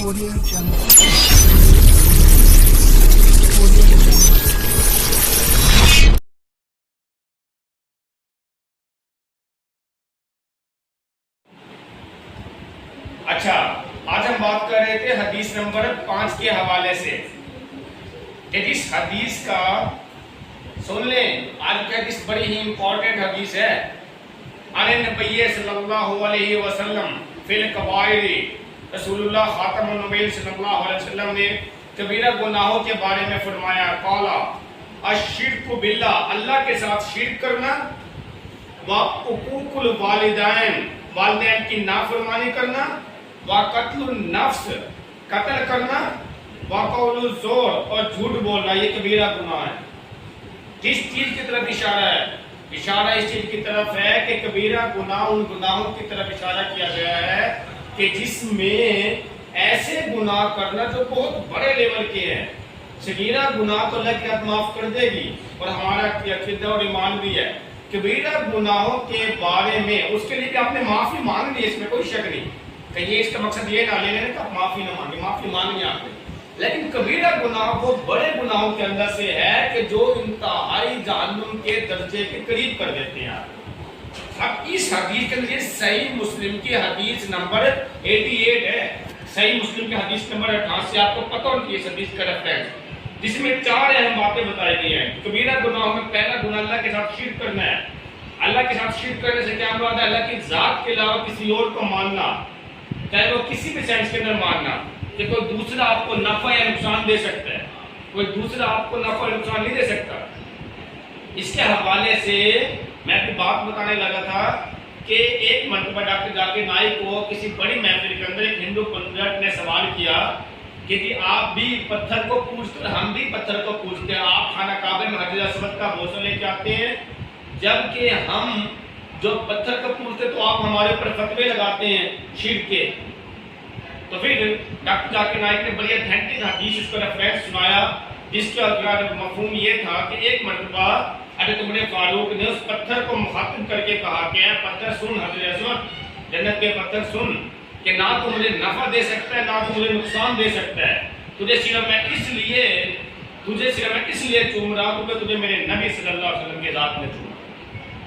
Audio Jungle. Audio Jungle. اچھا، آج ہم بات کر رہے تھے حدیث نمبر 5 کے حوالے سے کہ جس حدیث کا سن لیں، آج کی حدیث بڑی ہی امپورٹنٹ حدیث ہے۔ عن نبی صلی اللہ علیہ وسلم فی الکبائر، رسول اللہ خاتم النبیین صلی اللہ علیہ وسلم نے کبیرہ گناہوں کے بارے میں فرمایا، قالا الشرک باللہ، اللہ کے ساتھ شرک کرنا، وعقوق الوالدین، والدین کی نافرمانی کرنا، وقتل النفس، قتل کرنا، وقول الزور، اور جھوٹ بولنا، یہ کبیرہ گناہ ہے۔ کس چیز کی طرف اشارہ ہے؟ اشارہ اس چیز کی طرف ہے کہ کبیرہ گناہ ان گناہوں کی طرف اشارہ کیا گیا ہے کہ جس میں ایسے گناہ کرنا جو بہت بڑے لیول کے ہیں۔ صغیرہ گناہ تو اللہ کی حد معاف کر دے گی اور ہمارا عقیدہ اور ایمان بھی ہے۔ کبیرہ گناہوں کے بارے میں اس کے لیے کہ آپ نے معافی مانگ لی، اس میں کوئی شک نہیں کہ یہ اس کا مقصد یہ نہ لینے کہ آپ معافی نہ مانگیں، معافی مانگیں آپ نے، لیکن کبیرہ گناہ وہ بڑے گناہوں کے اندر سے ہے کہ جو انتہائی جہنم کے درجے کے قریب کر دیتے ہیں۔ اب اس حدیث کے اندر یہ صحیح مسلم کی حدیث نمبر 88 ہے، صحیح مسلم کی حدیث نمبر 88، آپ کو پتہ ہوتی ہے اس حدیث کا ریفرنس، جس میں 4 اہم باتیں بتائی گئی ہیں۔ کبیرہ گناہوں میں پہلا گناہ اللہ کے ساتھ شرک کرنا ہے۔ اللہ کے ساتھ شرک کرنے سے کیا مراد ہے؟ اللہ کی ذات کے علاوہ کسی اور کو ماننا، چاہے وہ کسی بھی سینس کے اندر ماننا کہ کوئی دوسرا آپ کو نفع یا نقصان دے سکتا ہے، کوئی دوسرا آپ کو نفع یا نقصان نہیں دے سکتا۔ اس کے حوالے سے میں آپ کو بات بتانے لگا تھا کہ ایک مرتبہ ڈاکٹر ذاکر نائک کو کسی بڑی محفل کے اندر ایک ہندو پنڈت نے سوال کیا کہ جی آپ بھی پتھر کو پوجتے ہیں، ہم بھی پتھر کو پوجتے ہیں، آپ خانہ کعبے میں حجر اسود کا بوسہ لے کے آتے ہیں، جبکہ ہم جو پتھر کو پوجتے تو آپ ہمارے اوپر فتوے لگاتے ہیں شرک کے۔ تو پھر ڈاکٹر ذاکر نائک نے بڑی اتھینٹک حدیث اس کو ریفرنس سنایا، جس کا مفہوم یہ تھا کہ ایک مرتبہ حضرت عمر فاروق نے اس پتھر کو مخاطب کر کے کہا کہ اے پتھر سن، حجر اسود جنت کے پتھر سن، کہ نہ تو مجھے نفع دے سکتا ہے نہ تو مجھے نقصان دے سکتا ہے، تجھے صرف میں اس لیے چوم رہا ہوں کہ تجھے میرے نبی صلی اللہ علیہ وسلم کے ذات میں چوما،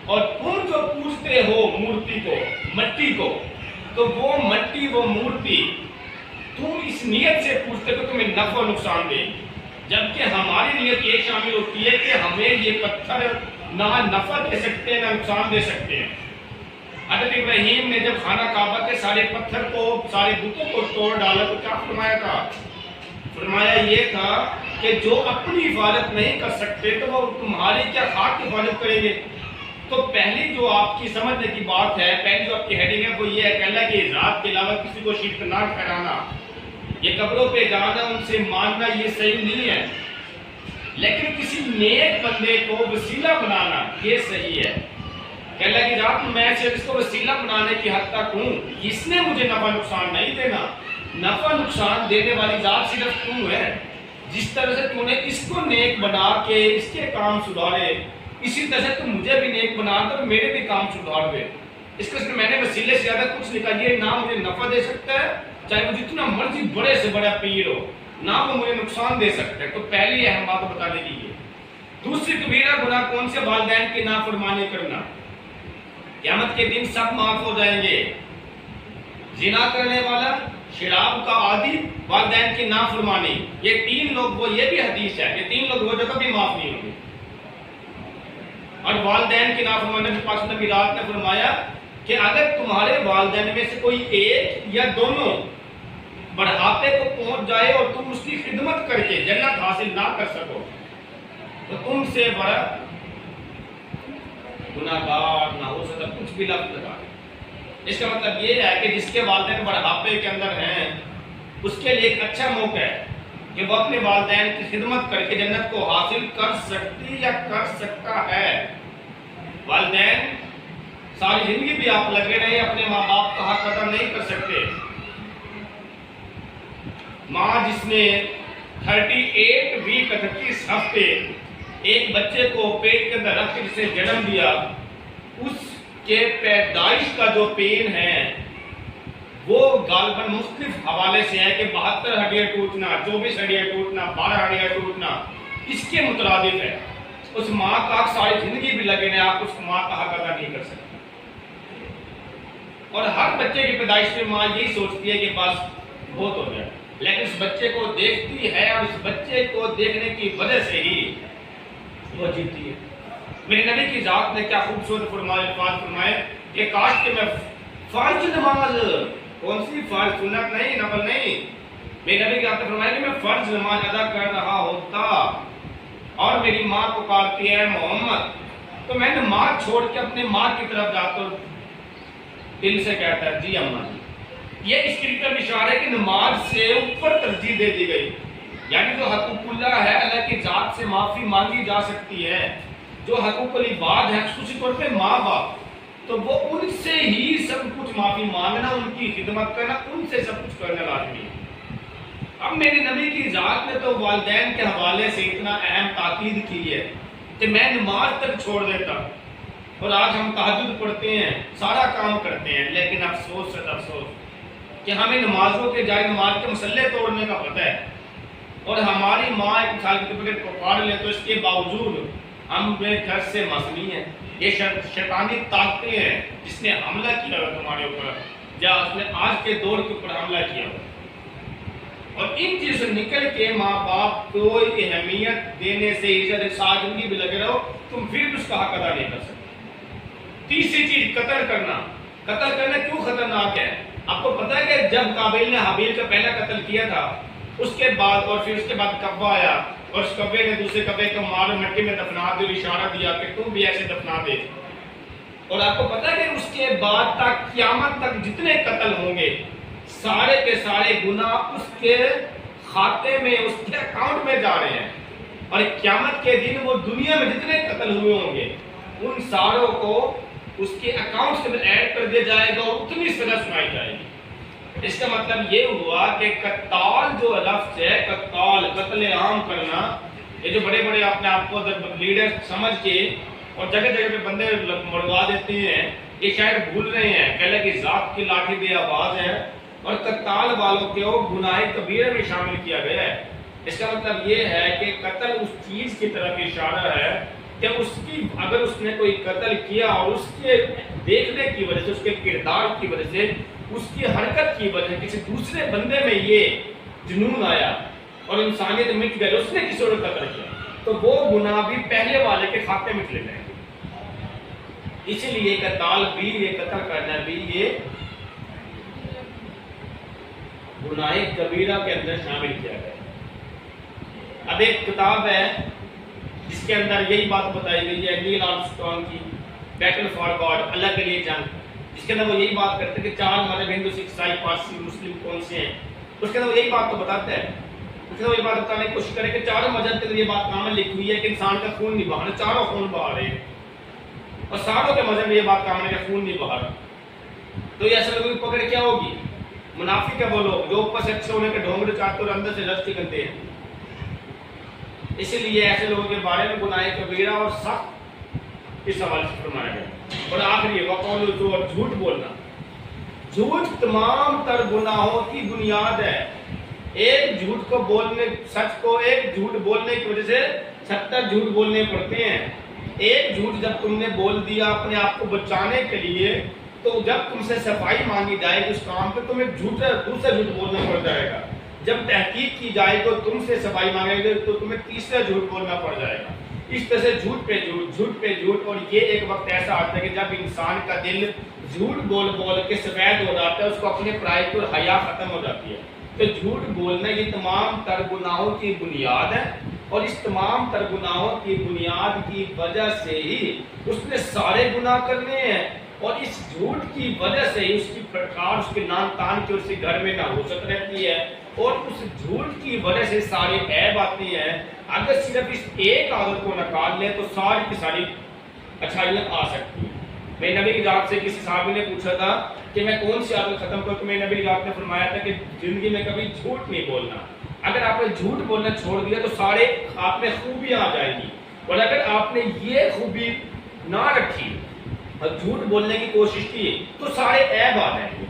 اور تم جو پوجتے ہو مورتی کو، مٹی کو، تو وہ مٹی وہ مورتی تم اس نیت سے پوچھتے کہ تمہیں نفع و نقصان دے، جبکہ ہماری نیت یہ شامل ہوتی ہے کہ ہمیں یہ پتھر نہ نفع دے سکتے ہیں نہ نقصان دے سکتے ہیں۔ حضرت ابراہیم نے جب خانہ کعبہ کے سارے پتھر کو، سارے بتوں کو توڑ ڈالا تو کیا فرمایا تھا؟ فرمایا یہ تھا کہ جو اپنی حفاظت نہیں کر سکتے تو وہ تمہاری کیا خاک کی حفاظت کریں گے۔ تو پہلی جو آپ کی سمجھنے کی بات ہے، پہلی جو آپ کی ہیڈنگ ہے وہ یہ ہے کہ اللہ کی ذات کے علاوہ کسی کو شرک نہ ٹھہرانا، یہ قبروں پہ جانا، ان سے ماننا، یہ صحیح نہیں ہے، لیکن کسی نیک بندے کو وسیلہ بنانا یہ صحیح ہے کہ اللہ کی ذات میں صرف اس کو وسیلہ بنانے کی حد تک ہوں، اس نے مجھے نفع نقصان نہیں دینا، نفع نقصان دینے والی ذات صرف تو ہے۔ جس طرح سے تو نے اس کو نیک بنا کے اس کے کام سدھارے، اسی طرح سے تم مجھے بھی نیک بنا کر میرے بھی کام سدھار دے۔ اس کے میں نے وسیلے سے زیادہ کچھ نہیں کہا، یہ نہ مجھے نفع دے سکتا ہے چاہے وہ جتنا مرضی بڑے سے بڑا پیر ہو، نہ وہ مجھے نقصان دے سکتا ہے۔ تو پہلی اہم بات بتانے کی ہے۔ دوسری کبیرہ گناہ کون سے؟ والدین کی نافرمانی کرنا۔ قیامت کے دن سب معاف ہو جائیں گے، زنا کرنے والا، شراب کا عادی، والدین کی نافرمانی، یہ 3 لوگ وہ، یہ بھی حدیث ہے، یہ 3 لوگ وہ جو کبھی معاف نہیں ہوں گے۔ اور والدین کی نافرمانی کے پاس نبی رات نے فرمایا کہ اگر تمہارے والدین میں سے کوئی ایک یا دونوں بڑھاپے کو پہنچ جائے اور تم اس کی خدمت کر کے جنت حاصل نہ کر سکو تو تم سے بڑا گناہگار نہ ہو سکتا، کچھ بھی لفظ لگا۔ اس کا مطلب یہ ہے کہ جس کے والدین بڑھاپے کے اندر ہیں اس کے لیے ایک اچھا موقع ہے کہ وہ اپنے والدین کی خدمت کر کے جنت کو حاصل کر سکتی یا کر سکتا ہے۔ والدین ساری زندگی بھی آپ لگے رہے، اپنے ماں باپ کا حق ادا نہیں کر سکتے۔ ماں جس نے 38 ویک 38 ہفتے ایک بچے کو پیٹ کے اندر رکھ کے جسے جنم دیا، اس کے پیدائش کا جو پین ہے وہ غالباً مختلف حوالے سے ہے کہ 72 ہڈیاں ٹوٹنا، 24 ہڈیاں ٹوٹنا، 12 ہڈیاں ٹوٹنا اس کے مترادف ہے۔ اس ماں کا ساری زندگی بھی لگے نہ آپ اس ماں کا حق ادا نہیں کر سکتے۔ اور ہر بچے کی پیدائش میں ماں یہی سوچتی ہے کہ بس بہت ہو گیا، لیکن اس بچے کو دیکھتی ہے اور اس بچے کو دیکھنے کی وجہ سے ہی وہ جیتی ہے۔ میرے نبی کی ذات نے کیا خوبصورت فرمائے کہ کاش کہ میں فرض نماز، کون سی فرض، سنت نہیں، نفل نہیں، میرے نبی کی ذات نے فرمایا کہ میں فرض نماز ادا کر رہا ہوتا اور میری ماں پکارتی ہے محمد، تو میں نماز چھوڑ کے اپنی ماں کی طرف جاتا ہوں، دل سے کہتا ہے جی اماں جی۔ یہ اس کی طرف اشارہ ہے کہ نماز سے اوپر ترجیح دے دی گئی، یعنی جو حقوق اللہ ہے، اللہ کی ذات سے معافی مانگی جا سکتی ہے، جو حقوق العباد ہے خصوصی طور پہ ماں باپ، تو وہ ان سے ہی سب کچھ معافی مانگنا، ان کی خدمت کرنا، ان سے سب کچھ کرنا لازمی ہے۔ اب میرے نبی کی ذات نے تو والدین کے حوالے سے اتنا اہم تاکید کی ہے کہ میں نماز تک چھوڑ دیتا، اور آج ہم تہجد پڑھتے ہیں، سارا کام کرتے ہیں، لیکن افسوس سے افسوس کہ ہمیں نمازوں کے جائے نماز کے مسلے توڑنے کا پتہ ہے، اور ہماری ماں ایک مثال کے طور پر پکار لے تو اس کے باوجود ہم بے گھر سے معصوم ہیں۔ یہ شیطانی طاقتیں ہیں جس نے حملہ کیا ہے تمہارے اوپر، یا اس نے آج کے دور کے اوپر حملہ کیا ہے، اور ان چیزوں سے نکل کے ماں باپ کو اہمیت دینے سے عزت سادگی بھی لگے رہو، تم پھر بھی اس کا حق ادا نہیں کر سکتے۔ تیسری چیز قتل کرنا۔ قتل کرنا کیوں خطرناک ہے؟ آپ کو پتا ہے کہ جب قابیل نے حابیل کا پہلا قتل کیا تھا، اس کے بعد اور پھر اس کے بعد کبا آیا اور اس کبے نے دوسرے کبے کو مار مٹی میں دفنا دیا، اشارہ دیا کہ تم بھی ایسے دفنا دے، اور آپ کو پتا ہے کہ اس کے بعد تک قیامت تک جتنے قتل ہوں گے سارے کے سارے گناہ اس کے کھاتے میں، اس کے اکاؤنٹ میں جا رہے ہیں، اور قیامت کے دن وہ دنیا میں جتنے قتل ہوئے ہوں گے ان ساروں کو اس کے اکاؤنٹ سے ایڈ کر دیا جائے گا اور اتنی سزا سنائی جائے گی۔ اس کا مطلب یہ ہوا کہ قتال جو لفظ ہے، قتال، قتل عام کرنا، یہ جو بڑے بڑے اپنے آپ کو لیڈر سمجھ کے اور جگہ جگہ پہ بندے مروا دیتے ہیں، یہ شاید بھول رہے ہیں کہ اللہ کی ذات کی لاٹھی بے آواز ہے، اور قتال والوں کو گناہ کبیرہ میں شامل کیا گیا ہے۔ اس کا مطلب یہ ہے کہ قتل اس چیز کی طرف اشارہ ہے کہ اس کی اگر اس نے کوئی قتل کیا اور اس کے دیکھنے کی وجہ سے، اس کے کردار کی وجہ سے، اس کی حرکت کی وجہ سے کسی دوسرے بندے میں یہ جنون آیا اور انسانیت مٹ گئی، اس نے کسی اور قتل کیا، تو وہ گناہ بھی پہلے والے کے کھاتے میں چلے جائیں گے۔ اسی لیے قتال بھی، یہ قتل کرنا بھی، یہ گناہ کبیرہ کے اندر شامل کیا گیا۔ اب ایک کتاب ہے جس کے اندر یہی بات بتائی گئی ہے، نیل آرمسٹرانگ کی بیٹل فار گاڈ، اللہ کے لیے جنگ، جس کے اندر وہ یہی بات کرتے ہیں کہ 4 مذہب، ہندو، سکھ، عیسائی، پارسی، مسلم کون سے ہیں، اس کے اندر وہ یہی بات تو بتاتا ہے، اس کے اندر وہ یہ بات بتانے کی کوشش کرے کہ چاروں مذہب کے اندر یہ بات کامن لکھی ہوئی ہے کہ انسان کا خون نہیں بہانا، چاروں خون بہا رہے ہیں، اور ساروں کے مذہب میں یہ بات کامن ہے کہ خون نہیں بہا رہا۔ تو یہ اصل لوگوں کی پکڑ کیا ہوگی؟ منافق ہے وہ لوگ جو اوپر سے اچھے ہونے کے ڈھونگڑے چاہتے اور اندر سے رستی کرتے ہیں۔ اسی لیے ایسے لوگوں کے بارے میں گناہ کبیرہ اور سخت اس حوالے سے فرمایا گیا۔ اور آخری وقول الزور، جھوٹ بولنا۔ جھوٹ تمام تر گناہوں کی بنیاد ہے۔ ایک جھوٹ کو بولنے، سچ کو ایک جھوٹ بولنے کی وجہ سے 70 جھوٹ بولنے پڑتے ہیں۔ ایک جھوٹ جب تم نے بول دیا اپنے آپ کو بچانے کے لیے، تو جب تم سے صفائی مانگی جائے گی اس کام پہ، تمہیں دوسرا جھوٹ بولنا پڑ جائے گا۔ جب تحقیق کی جائے گی تم سے صفائی مانگے گی تو تمہیں تیسرا جھوٹ بولنا پڑ جائے گا۔ اس طرح سے جھوٹ پہ جھوٹ، جھوٹ پہ جھوٹ، اور یہ ایک وقت ایسا آتا ہے کہ جب انسان کا دل جھوٹ بول بول کے سفید ہو جاتا ہے، اس کو اپنے پرائے اور حیا ختم ہو جاتی ہے۔ تو جھوٹ بولنا یہ تمام تر گناہوں کی بنیاد ہے، اور اس تمام تر گناہوں کی بنیاد کی وجہ سے ہی اس نے سارے گناہ کرنے ہیں، اور اس جھوٹ کی وجہ سے ہی اس کی پرکار، اس کے نان تان کی، اس کے گھر میں نحوست رہتی ہے، اور اس جھوٹ کی وجہ سے سارے عیب آتے ہیں۔ اگر صرف اس ایک عادت کو نکال لیں تو ساری کی ساری اچھائیاں آ سکتی ہیں۔ میں نبی کی ذات سے کسی صحابی نے پوچھا تھا کہ میں کون سی عادت ختم کروں، تو میں نبی کی ذات نے فرمایا تھا کہ زندگی میں کبھی جھوٹ نہیں بولنا۔ اگر آپ نے جھوٹ بولنا چھوڑ دیا تو سارے آپ میں خوبیاں آ جائیں گی، اور اگر آپ نے یہ خوبی نہ رکھی اور جھوٹ بولنے کی کوشش کی تو سارے عیب آ جائیں گے۔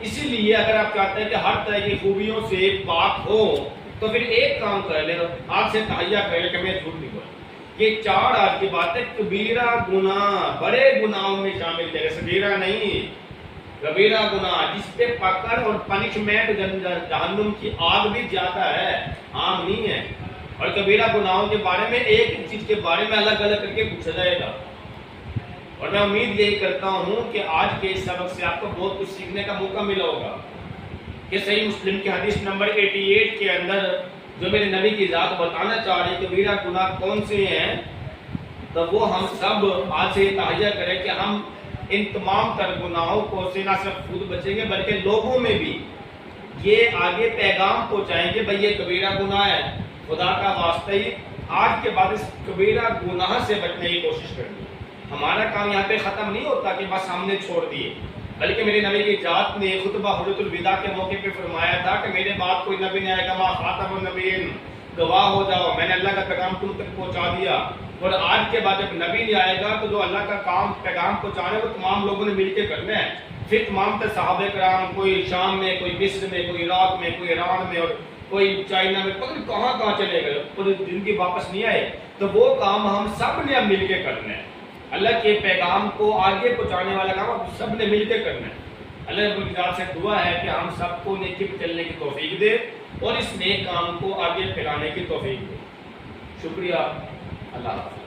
اسی لیے اگر آپ چاہتے ہیں کہ ہر طرح کی خوبیوں سے پاک ہو تو پھر ایک کام کر لیں، آج سے تہیا کر لیں کہ میں جھوٹ نہیں بولوں۔ یہ 4 آج کی بات ہے، کبیرہ گناہ بڑے گناہوں میں شامل ہے، صغیرہ نہیں، کبیرہ گناہ جس پہ پکڑ اور پنشمنٹ جہنم کی آگ بھی زیادہ ہے، عام نہیں ہے۔ اور کبیرہ گناہوں کے بارے میں ایک چیز کے بارے میں الگ الگ کر کے پوچھا جائے گا، اور میں امید یہی کرتا ہوں کہ آج کے اس سبق سے آپ کو بہت کچھ سیکھنے کا موقع ملا ہوگا کہ صحیح مسلم کی حدیث نمبر 88 کے اندر جو میرے نبی کی ذات بتانا چاہ رہی ہے کبیرہ گناہ کون سے ہیں، تو وہ ہم سب آج سے تہیا کریں کہ ہم ان تمام تر گناہوں کو سے نہ صرف خود بچیں گے بلکہ لوگوں میں بھی یہ آگے پیغام پہنچائیں گے بھئی یہ کبیرہ گناہ ہے، خدا کا واسطہ ہی آج کے بعد اس کبیرہ گناہ سے بچنے کی کوشش کرنی ہے۔ ہمارا کام یہاں پہ ختم نہیں ہوتا کہ بس ہم نے چھوڑ دیے، بلکہ میرے نبی کی ذات نے خطبہ حجۃ الوداع کے موقع پہ فرمایا تھا کہ میرے بعد کوئی نبی نہیں آئے گا، ما خاتم النبیین، گواہ ہو جاؤ میں نے اللہ کا پیغام تم تک پہنچا دیا۔ اور آج کے بعد جب نبی نہیں آئے گا تو جو اللہ کا کام پیغام پہنچانا ہے وہ تمام لوگوں نے مل کے کرنا ہے۔ پھر تمام تر صحابہ کرام، کوئی شام میں، کوئی مصر میں، کوئی عراق میں، کوئی ایران میں، اور کوئی چائنا میں، پتہ نہیں کہاں چلے گئے، پورے دن کی واپس نہیں آئے، تو وہ کام ہم سب نے اب مل کے کرنا ہے۔ اللہ کے پیغام کو آگے پہنچانے والا کام اب سب نے مل کے کرنا ہے۔ اللہ رب العزت سے دعا ہے کہ ہم سب کو نیکی پہ چلنے کی توفیق دے اور اس نیک کام کو آگے پھیلانے کی توفیق دے۔ شکریہ، اللہ حافظ۔